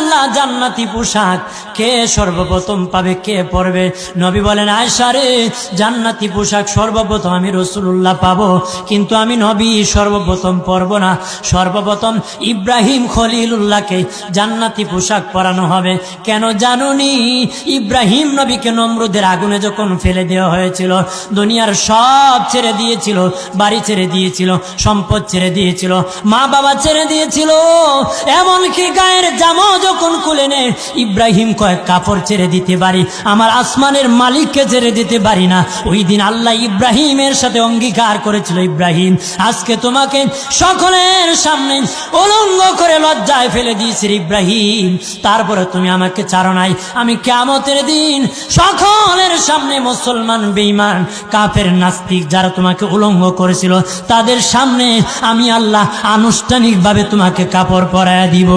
রাসূলুল্লাহ জান্নাতি পোশাক কে সর্বপ্রথম পাবে, কে পরবে? নবী বলেন, আয়েশা রে, জান্নাতি পোশাক সর্বপ্রথম আমি রাসূলুল্লাহ পাবো, কিন্তু আমি নবী সর্বপ্রথম পরব না। সর্বপ্রথম ইব্রাহিম খলিলুল্লাহকে জান্নাতি পোশাক পরানো হবে। কেন জানুনি? ইব্রাহিম নবীকে নমরুদের আগুনে যখন ফেলে দেওয়া হয়েছিল, দুনিয়ার সব ছেড়ে দিয়েছিল, বাড়ি ছেড়ে দিয়েছিল, সম্পদ ছেড়ে দিয়েছিল, মা বাবা ছেড়ে দিয়েছিল, এমনকি গায়ের জামা যখন খুলে নেয়, ইব্রাহিম কয়েক কাপড় ছেড়ে দিতে পারি, আমার আসমানের মালিককে ছেড়ে দিতে পারি না। ওই দিন আল্লাহ ইব্রাহিমের সাথে অঙ্গীকার করেছিল, ইব্রাহিম আজকে তোমাকে সকলের সামনে উলঙ্গ করে লজ্জায় ফেলে দিয়েছি ইব্রাহিম, তারপরে তুমি আমাকে ছাড়ো নাই। আমি কিয়ামতের দিন সকলের সামনে মুসলমান, বেঈমান, কাফের, নাস্তিক যারা তোমাকে উলঙ্গ করেছিল, তাদের সামনে আমি আল্লাহ আনুষ্ঠানিকভাবে তোমাকে কাপড় পরায়া দিব।